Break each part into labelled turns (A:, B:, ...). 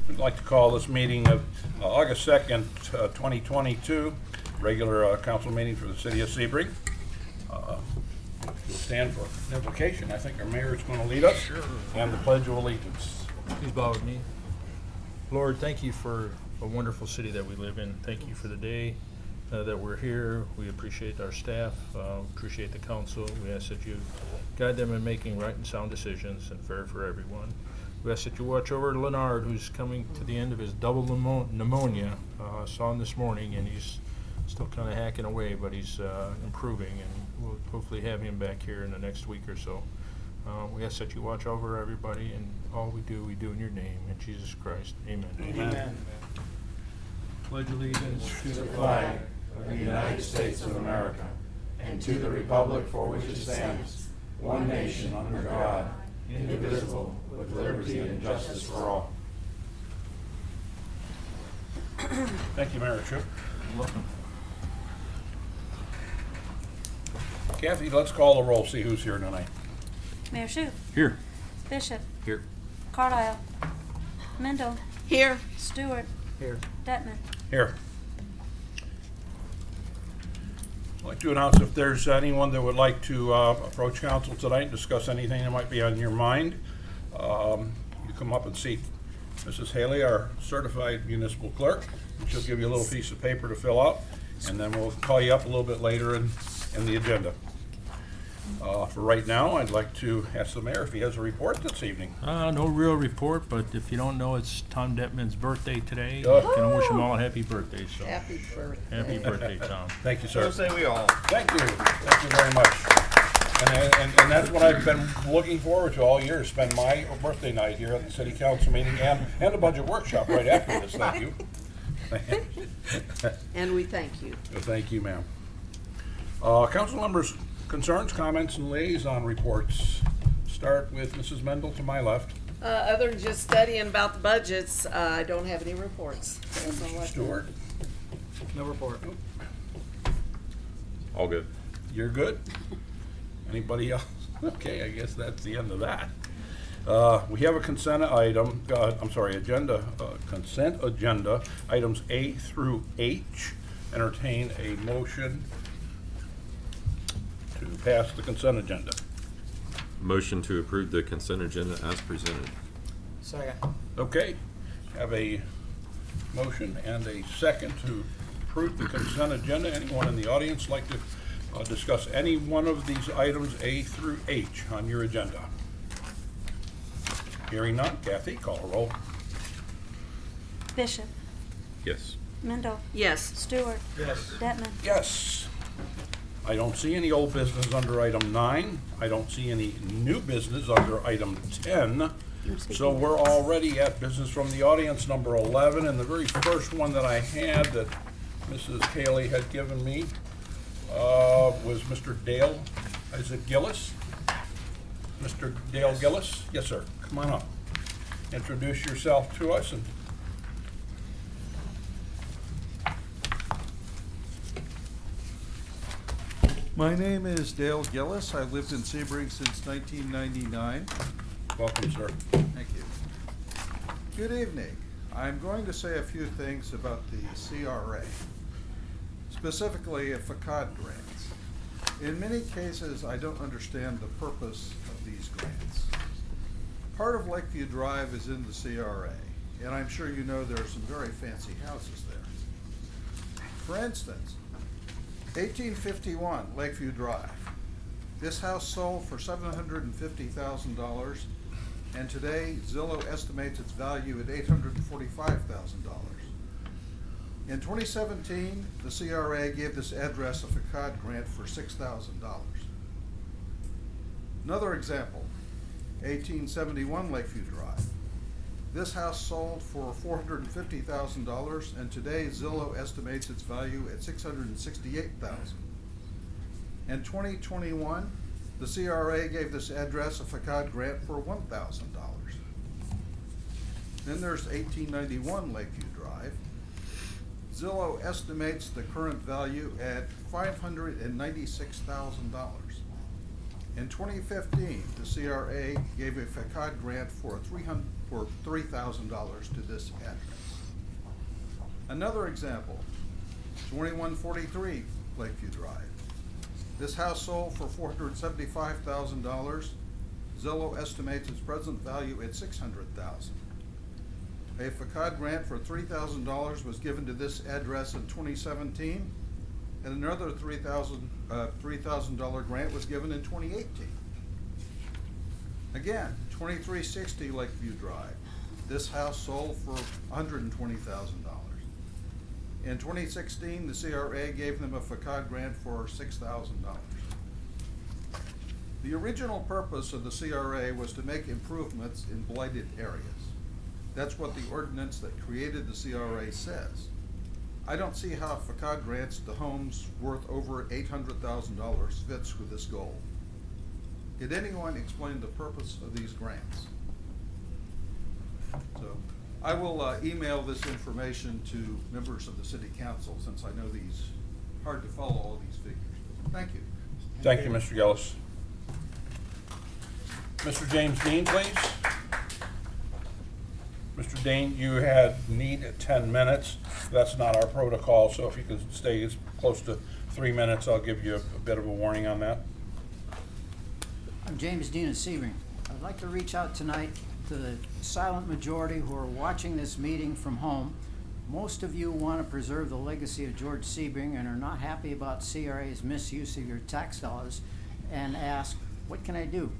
A: I'd like to call this meeting of August 2nd, 2022, regular council meeting for the city of Sebring. We'll stand for an invocation. I think our mayor is going to lead us. Sure. And the Pledge of Allegiance.
B: Please bow with me. Lord, thank you for a wonderful city that we live in. Thank you for the day that we're here. We appreciate our staff, appreciate the council. We ask that you guide them in making right and sound decisions and fair for everyone. We ask that you watch over Leonard, who's coming to the end of his double pneumonia. Saw him this morning, and he's still kind of hacking away, but he's improving, and we'll hopefully have him back here in the next week or so. We ask that you watch over everybody, and all we do in your name, in Jesus Christ. Amen.
A: Amen.
B: Pledge allegiance
C: To the flag of the United States of America and to the republic for which it stands, one nation under God, indivisible, with liberty and justice for all.
A: Thank you, Mayor Shoup.
B: Welcome.
A: Kathy, let's call the roll, see who's here tonight.
D: Mayor Shoup.
B: Here.
D: Bishop.
B: Here.
D: Carlisle. Mendel.
E: Here.
D: Stewart.
B: Here.
D: Detman.
A: Here. I'd like to announce if there's anyone that would like to approach council tonight and discuss anything that might be on your mind. You come up and see Mrs. Haley, our certified municipal clerk. She'll give you a little piece of paper to fill out, and then we'll call you up a little bit later in the agenda. For right now, I'd like to ask the mayor if he has a report this evening.
B: No real report, but if you don't know, it's Tom Detman's birthday today.
A: Good.
B: You can wish him all a happy birthday. So
E: Happy birthday.
B: happy birthday, Tom.
A: Thank you, sir.
C: So say we all.
A: Thank you. Thank you very much. And that's what I've been looking forward to all year, spend my birthday night here at the city council meeting and a budget workshop right after this. Thank you.
E: And we thank you.
A: Thank you, ma'am. Council members' concerns, comments, and liaison reports. Start with Mrs. Mendel to my left.
E: Other than just studying about the budgets, I don't have any reports. That's all I-
A: Stewart,
B: No report.
C: All good.
A: you're good? Anybody else? Okay, I guess that's the end of that. We have a consent item, agenda, consent agenda, items A through H. Entertain a motion to pass the consent agenda.
F: Motion to approve the consent agenda as presented.
B: Second.
A: Okay, have a motion and a second to approve the consent agenda. Anyone in the audience like to discuss any one of these items A through H on your agenda? Hearing none, Kathy, call a roll.
D: Bishop.
F: Yes.
D: Mendel.
E: Yes.
D: Stewart.
B: Yes.
D: Detman.
A: Yes. I don't see any old business under item 9. I don't see any new business under item 10. So we're already at business from the audience, number 11, and the very first one that I had that Mrs. Haley had given me was Mr. Dale, is it Gillis? Mr. Dale Gillis? Yes, sir. Come on up. Introduce yourself to us. And
G: My name is Dale Gillis. I've lived in Sebring since 1999.
A: welcome, sir.
G: Thank you. Good evening. I'm going to say a few things about the CRA, specifically facade grants. In many cases, I don't understand the purpose of these grants. Part of Lakeview Drive is in the CRA, and I'm sure you know there are some very fancy houses there. For instance, 1851 Lakeview Drive. This house sold for $750,000, and today Zillow estimates its value at $845,000. In 2017, the CRA gave this address a facade grant for $6,000. Another example, 1871 Lakeview Drive. This house sold for $450,000, and today Zillow estimates its value at $668,000. In 2021, the CRA gave this address a facade grant for $1,000. Then there's 1891 Lakeview Drive. Zillow estimates the current value at $596,000. In 2015, the CRA gave a facade grant for $3,000 to this address. Another example, 2143 Lakeview Drive. This house sold for $475,000. Zillow estimates its present value at $600,000. A facade grant for $3,000 was given to this address in 2017, and another $3,000 grant was given in 2018. Again, 2360 Lakeview Drive. This house sold for $120,000. In 2016, the CRA gave them a facade grant for $6,000. The original purpose of the CRA was to make improvements in blighted areas. That's what the ordinance that created the CRA says. I don't see how facade grants to homes worth over $800,000 fits with this goal. Did anyone explain the purpose of these grants? So I will email this information to members of the city council, since I know these, hard to follow all these figures. Thank you.
A: Thank you, Mr. Gillis. Mr. James Dean, please. Mr. Dean, you need 10 minutes. That's not our protocol, so if you can stay as close to 3 minutes, I'll give you a bit of a warning on that.
H: I'm James Dean of Sebring. I'd like to reach out tonight to the silent majority who are watching this meeting from home. Most of you want to preserve the legacy of George Sebring and are not happy about CRA's misuse of your tax dollars and ask, what can I do?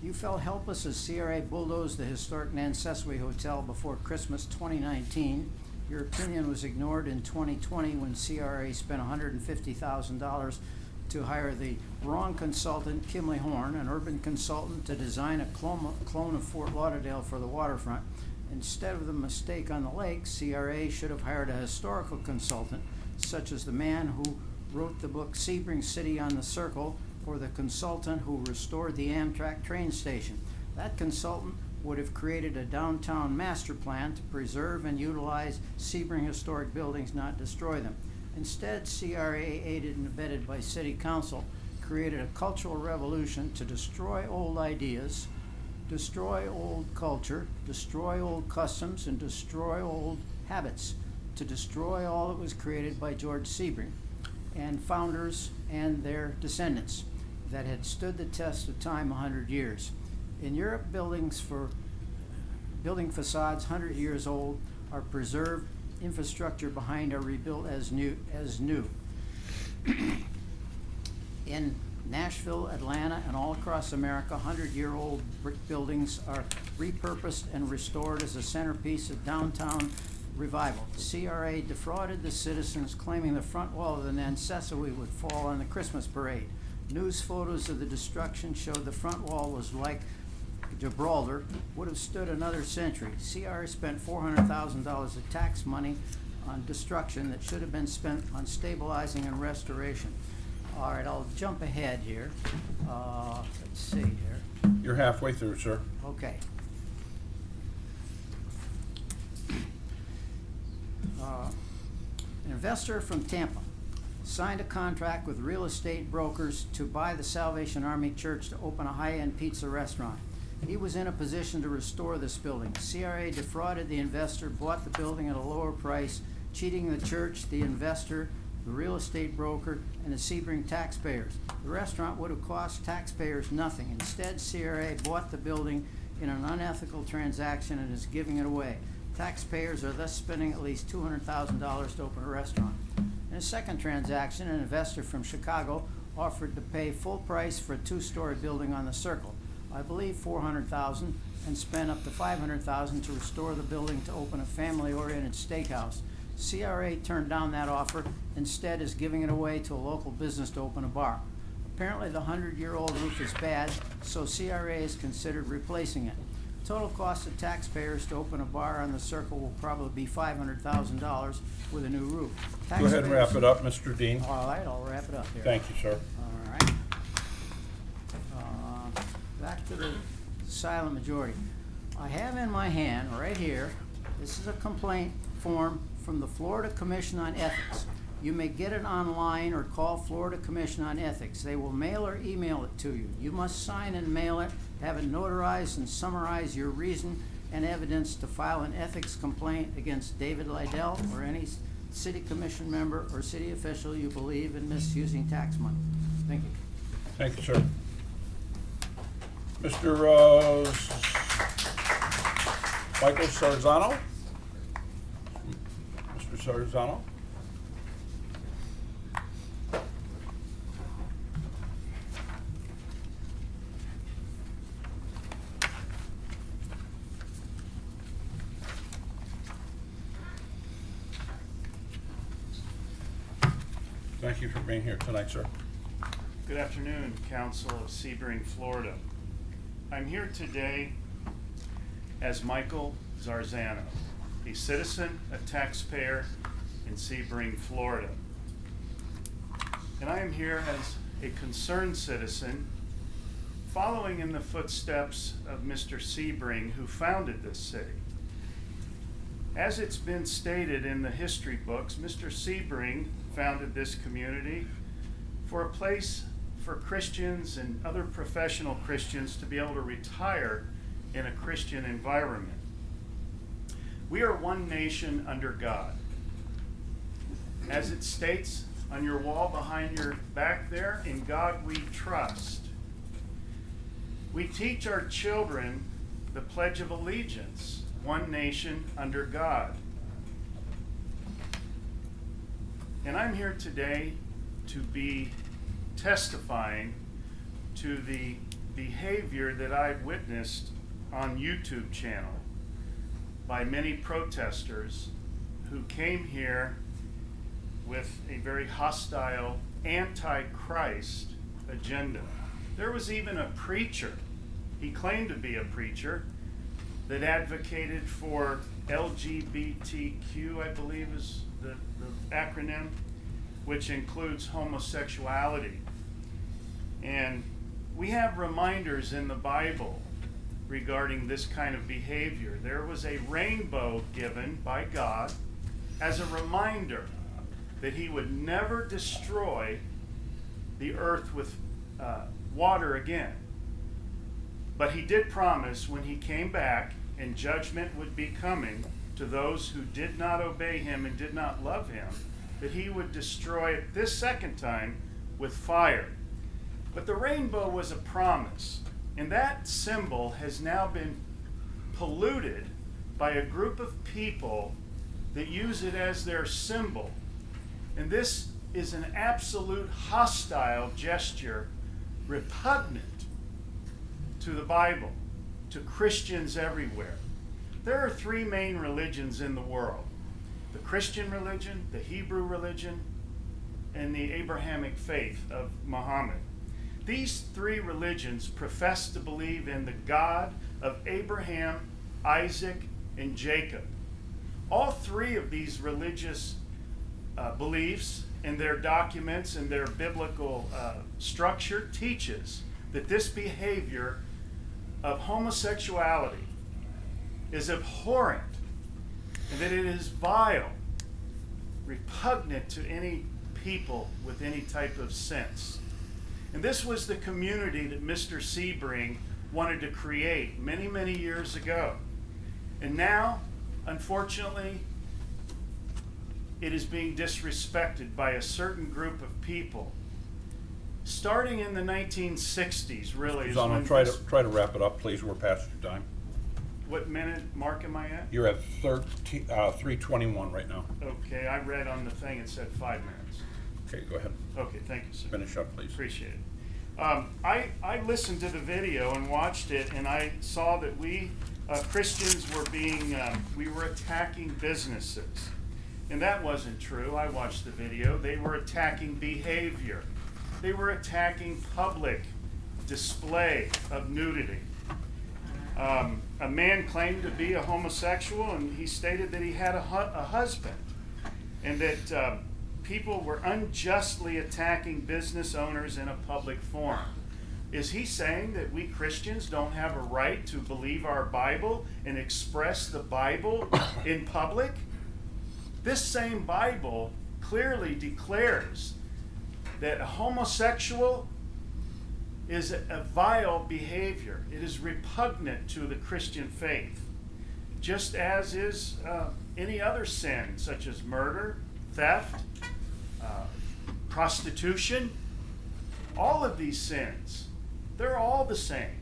H: You felt helpless as CRA bulldozed the historic Nancesui Hotel before Christmas 2019. Your opinion was ignored in 2020 when CRA spent $150,000 to hire the wrong consultant, Kimley Horn, an urban consultant, to design a clone of Fort Lauderdale for the waterfront. Instead of the mistake on the lake, CRA should have hired a historical consultant, such as the man who wrote the book Sebring City on the Circle, or the consultant who restored the Amtrak train station. That consultant would have created a downtown master plan to preserve and utilize Sebring historic buildings, not destroy them. Instead, CRA, aided and abetted by City Council, created a cultural revolution to destroy old ideas, destroy old culture, destroy old customs, and destroy old habits, to destroy all that was created by George Sebring and founders and their descendants that had stood the test of time 100 years. In Europe, building facades 100 years old are preserved, infrastructure behind are rebuilt as new. In Nashville, Atlanta, and all across America, 100-year-old brick buildings are repurposed and restored as a centerpiece of downtown revival. CRA defrauded the citizens, claiming the front wall of the Nancesui would fall on the Christmas parade. News photos of the destruction showed the front wall was like Gibraltar, would have stood another century. CRA spent $400,000 of tax money on destruction that should have been spent on stabilizing and restoration. All right, I'll jump ahead here. Let's see here.
A: You're halfway through, sir.
H: Okay. An investor from Tampa signed a contract with real estate brokers to buy the Salvation Army Church to open a high-end pizza restaurant. He was in a position to restore this building. CRA defrauded the investor, bought the building at a lower price, cheating the church, the investor, the real estate broker, and the Sebring taxpayers. The restaurant would have cost taxpayers nothing. Instead, CRA bought the building in an unethical transaction and is giving it away. Taxpayers are thus spending at least $200,000 to open a restaurant. In a second transaction, an investor from Chicago offered to pay full price for a 2-story building on the Circle, I believe $400,000, and spent up to $500,000 to restore the building to open a family-oriented steakhouse. CRA turned down that offer, instead is giving it away to a local business to open a bar. Apparently the 100-year-old roof is bad, so CRA has considered replacing it. Total cost of taxpayers to open a bar on the Circle will probably be $500,000 with a new roof.
A: Go ahead and wrap it up, Mr. Dean.
H: All right, I'll wrap it up here.
A: Thank you, sir.
H: All right. Back to the silent majority. I have in my hand, right here, this is a complaint form from the Florida Commission on Ethics. You may get it online or call Florida Commission on Ethics. They will mail or email it to you. You must sign and mail it, have it notarized, and summarize your reason and evidence to file an ethics complaint against David Liddell or any city commission member or city official you believe in misusing tax money. Thank you.
A: Thank you, sir. Mr. Michael Sarzano? Mr. Sarzano? Thank you for being here tonight, sir.
I: Good afternoon, Council of Sebring, Florida. I'm here today as Michael Zarzano, a citizen, a taxpayer in Sebring, Florida. And I am here as a concerned citizen following in the footsteps of Mr. Sebring, who founded this city. As it's been stated in the history books, Mr. Sebring founded this community for a place for Christians and other professional Christians to be able to retire in a Christian environment. We are one nation under God. As it states on your wall behind your back there, in God we trust. We teach our children the Pledge of Allegiance, one nation under God. And I'm here today to be testifying to the behavior that I've witnessed on YouTube channel by many protesters who came here with a very hostile, anti-Christ agenda. There was even a preacher, he claimed to be a preacher, that advocated for LGBTQ, I believe is the acronym, which includes homosexuality. And we have reminders in the Bible regarding this kind of behavior. There was a rainbow given by God as a reminder that he would never destroy the earth with water again. But he did promise when he came back and judgment would be coming to those who did not obey him and did not love him, that he would destroy it this second time with fire. But the rainbow was a promise, and that symbol has now been polluted by a group of people that use it as their symbol. And this is an absolute hostile gesture, repugnant to the Bible, to Christians everywhere. There are three main religions in the world: the Christian religion, the Hebrew religion, and the Abrahamic faith of Muhammad. These three religions profess to believe in the God of Abraham, Isaac, and Jacob. All three of these religious beliefs and their documents and their biblical structure teaches that this behavior of homosexuality is abhorrent and that it is vile, repugnant to any people with any type of sense. And this was the community that Mr. Sebring wanted to create many, many years ago. And now, unfortunately, it is being disrespected by a certain group of people. Starting in the 1960s, really, is when
A: Try to wrap it up, please. We're past your time.
I: What minute mark am I at?
A: You're at 3:21 right now.
I: Okay, I read on the thing it said 5 minutes.
A: Okay, go ahead.
I: Okay, thank you, sir.
A: Finish up, please.
I: Appreciate it. I listened to the video and watched it, and I saw that we Christians were we were attacking businesses. And that wasn't true. I watched the video. They were attacking behavior. They were attacking public display of nudity. A man claimed to be a homosexual, and he stated that he had a husband, and that people were unjustly attacking business owners in a public forum. Is he saying that we Christians don't have a right to believe our Bible and express the Bible in public? This same Bible clearly declares that a homosexual is a vile behavior. It is repugnant to the Christian faith, just as is any other sin, such as murder, theft, prostitution. All of these sins, they're all the same.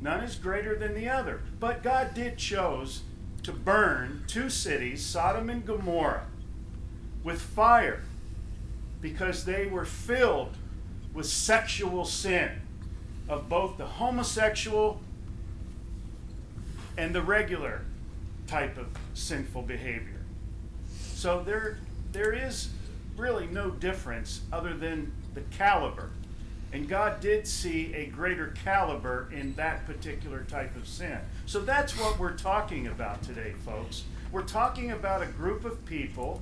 I: None is greater than the other. But God did chose to burn 2 cities, Sodom and Gomorrah, with fire because they were filled with sexual sin of both the homosexual and the regular type of sinful behavior. So there is really no difference other than the caliber. And God did see a greater caliber in that particular type of sin. So that's what we're talking about today, folks. We're talking about a group of people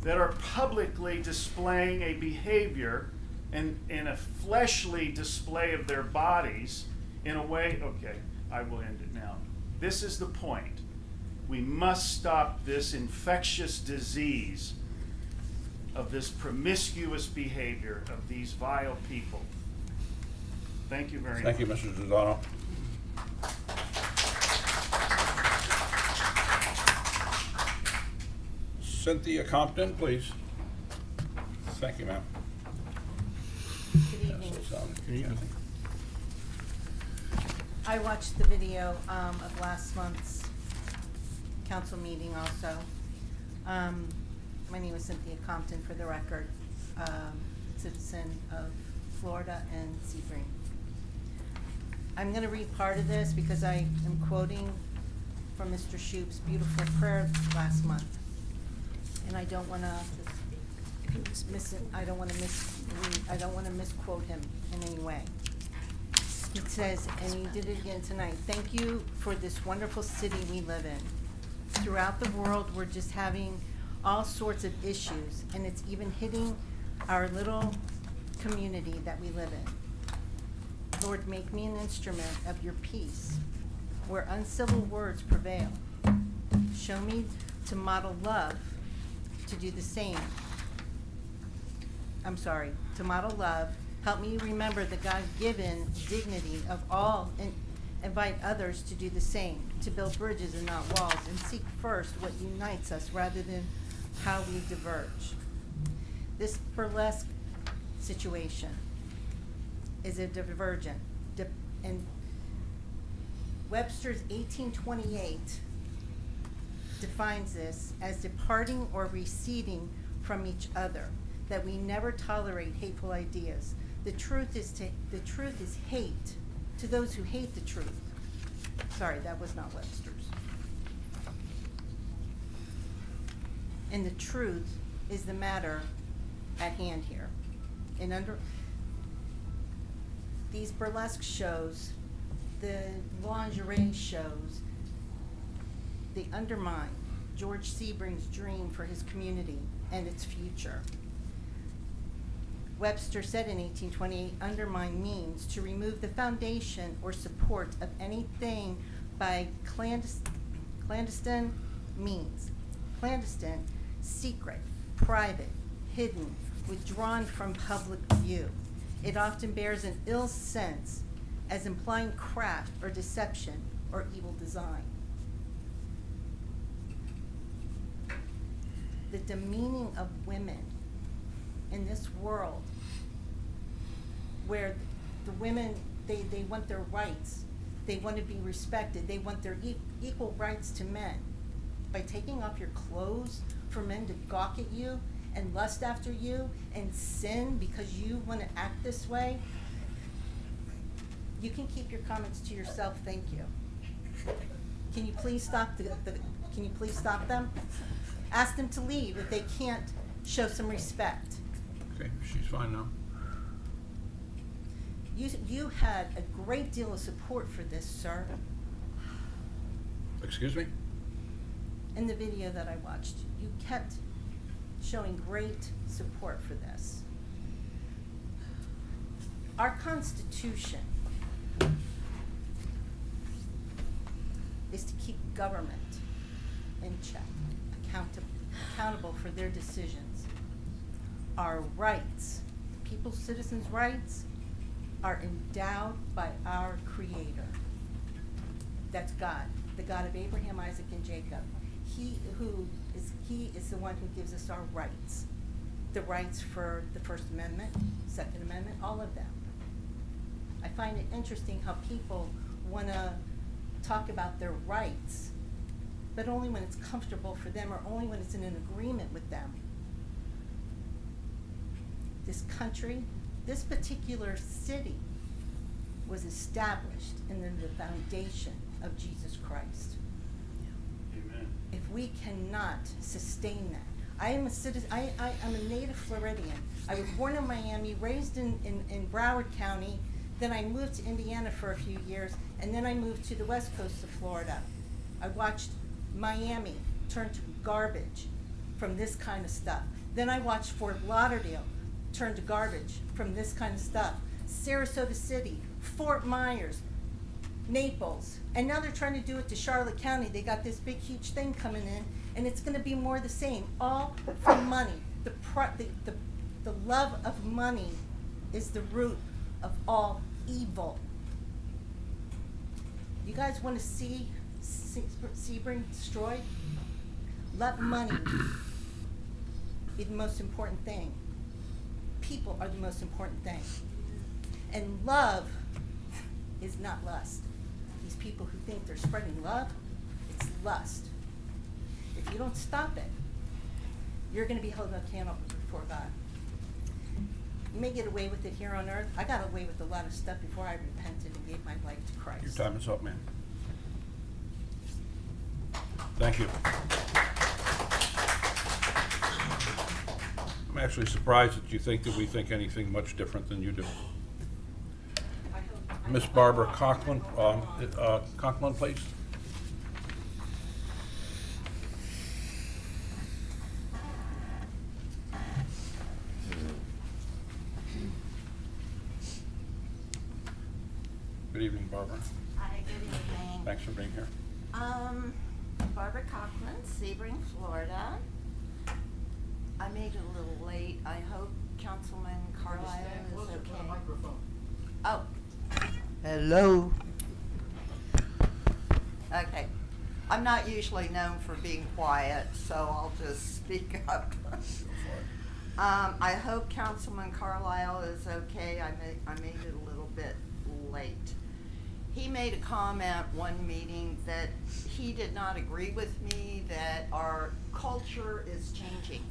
I: that are publicly displaying a behavior and a fleshly display of their bodies in a way. Okay, I will end it now. This is the point. We must stop this infectious disease of this promiscuous behavior of these vile people. Thank you very much.
A: Thank you, Mr. Giordano. Cynthia Compton, please. Thank you, ma'am.
J: Good evening.
B: Good evening.
J: I watched the video of last month's council meeting also. My name is Cynthia Compton, for the record, citizen of Florida and Sebring. I'm going to read part of this because I am quoting from Mr. Shoup's beautiful prayer last month, and I don't want to I don't want to misquote him in any way. It says, and he did it again tonight, "Thank you for this wonderful city we live in. Throughout the world, we're just having all sorts of issues, and it's even hitting our little community that we live in. Lord, make me an instrument of your peace, where uncivil words prevail. Show me to model love, to do the same. To model love. Help me remember the God-given dignity of all and invite others to do the same, to build bridges and not walls, and seek first what unites us rather than how we diverge. This burlesque situation is a divergent, and Webster's 1828 defines this as departing or receding from each other, that we never tolerate hateful ideas. The truth is hate to those who hate the truth. Sorry, that was not Webster's. And the truth is the matter at hand here. And under these burlesque shows, the lingerie shows, they undermine George Sebring's dream for his community and its future. Webster said in 1828, undermine means to remove the foundation or support of anything by clandestine means. Clandestine, secret, private, hidden, withdrawn from public view. It often bears an ill sense as implying craft or deception or evil design. The demeaning of women in this world, where the women, they want their rights, they want to be respected, they want their equal rights to men. By taking off your clothes for men to gawk at you and lust after you and sin because you want to act this way, you can keep your comments to yourself, thank you. Can you please stop can you please stop them? Ask them to leave if they can't show some respect.
A: Okay, she's fine now.
J: You had a great deal of support for this, sir.
A: Excuse me?
J: In the video that I watched, you kept showing great support for this. Our Constitution is to keep government in check, accountable for their decisions. Our rights, people's citizens' rights, are endowed by our Creator. That's God, the God of Abraham, Isaac, and Jacob. He is the one who gives us our rights. The rights for the First Amendment, Second Amendment, all of them. I find it interesting how people want to talk about their rights, but only when it's comfortable for them or only when it's in an agreement with them. This country, this particular city, was established in the foundation of Jesus Christ.
I: Amen.
J: If we cannot sustain that, I am a citizen. I'm a native Floridian. I was born in Miami, raised in Broward County. Then I moved to Indiana for a few years, and then I moved to the west coast of Florida. I watched Miami turn to garbage from this kind of stuff. Then I watched Fort Lauderdale turn to garbage from this kind of stuff. Sarasota City, Fort Myers, Naples, and now they're trying to do it to Charlotte County. They got this big, huge thing coming in, and it's going to be more the same, all for money. The love of money is the root of all evil. You guys want to see Sebring destroyed? Let money be the most important thing. People are the most important thing. And love is not lust. These people who think they're spreading love, it's lust. If you don't stop it, you're going to be held accountable before God. You may get away with it here on earth. I got away with a lot of stuff before I repented and gave my life to Christ.
A: Your time is up, man. Thank you. I'm actually surprised that you think that we think anything much different than you do. Miss Barbara Conklin, please. Good evening, Barbara.
K: Hi, good evening.
A: Thanks for being here.
K: Barbara Cochran, Sebring, Florida. I made it a little late. I hope Councilman Carlisle is okay. Oh. Hello. Okay. I'm not usually known for being quiet, so I'll just speak up. I hope Councilman Carlisle is okay. I made it a little bit late. He made a comment one meeting that he did not agree with me that our culture is changing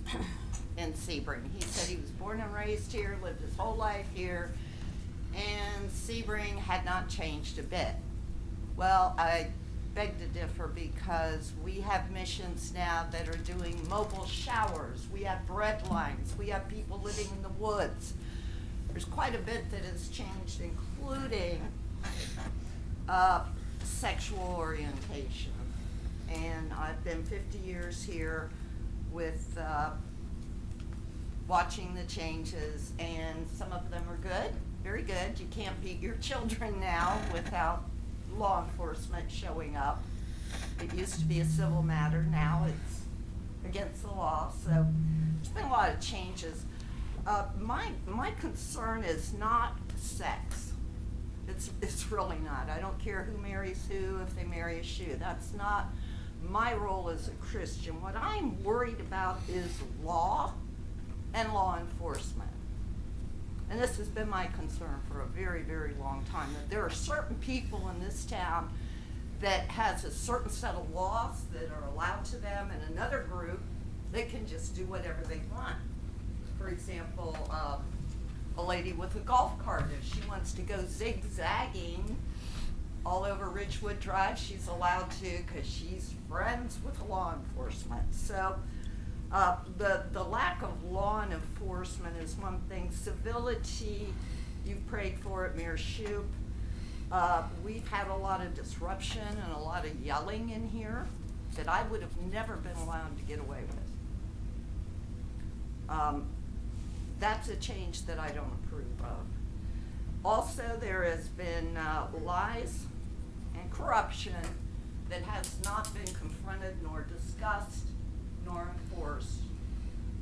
K: in Sebring. He said he was born and raised here, lived his whole life here, and Sebring had not changed a bit. Well, I beg to differ because we have missions now that are doing mobile showers. We have bread lines. We have people living in the woods. There's quite a bit that has changed, including sexual orientation. And I've been 50 years here with watching the changes, and some of them are good, very good. You can't beat your children now without law enforcement showing up. It used to be a civil matter, now it's against the law, so there's been a lot of changes. My concern is not sex. It's really not. I don't care who marries who, if they marry a shoe. That's not my role as a Christian. What I'm worried about is law and law enforcement. And this has been my concern for a very, very long time, that there are certain people in this town that has a certain set of laws that are allowed to them, and another group that can just do whatever they want. For example, a lady with a golf cart, if she wants to go zigzagging all over Ridgewood Drive, she's allowed to because she's friends with law enforcement. So the lack of law enforcement is one thing. Civility, you've prayed for it, Mayor Shoup. We've had a lot of disruption and a lot of yelling in here that I would have never been allowed to get away with. That's a change that I don't approve of. Also, there has been lies and corruption that has not been confronted nor discussed nor enforced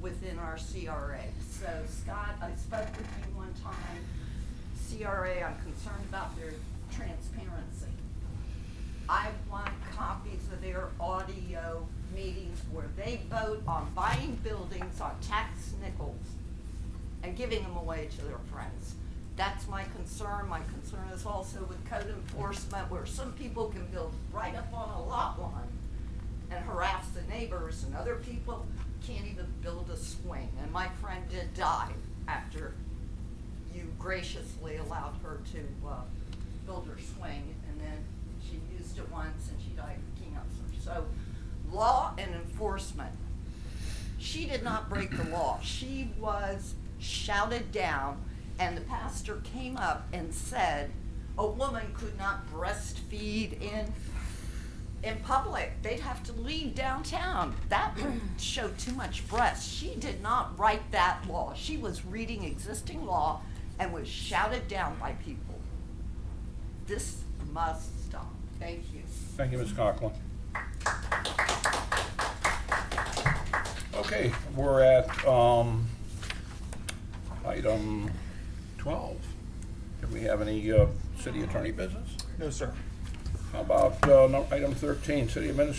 K: within our CRA. So Scott, I spoke with you one time. CRA, I'm concerned about their transparency. I want copies of their audio meetings where they vote on buying buildings on tax nickels and giving them away to their friends. That's my concern. My concern is also with code enforcement, where some people can build right up on a lot line and harass the neighbors, and other people can't even build a swing. And my friend did die after you graciously allowed her to build her swing, and then she used it once and she died of cancer. So law and enforcement. She did not break the law. She was shouted down, and the pastor came up and said a woman could not breastfeed in public. They'd have to leave downtown. That would show too much breast. She did not write that law. She was reading existing law and was shouted down by people. This must stop. Thank you.
A: Thank you, Ms. Conklin. Okay, we're at item 12. Do we have any city attorney business?
C: No, sir.
A: How about item 13, city administrator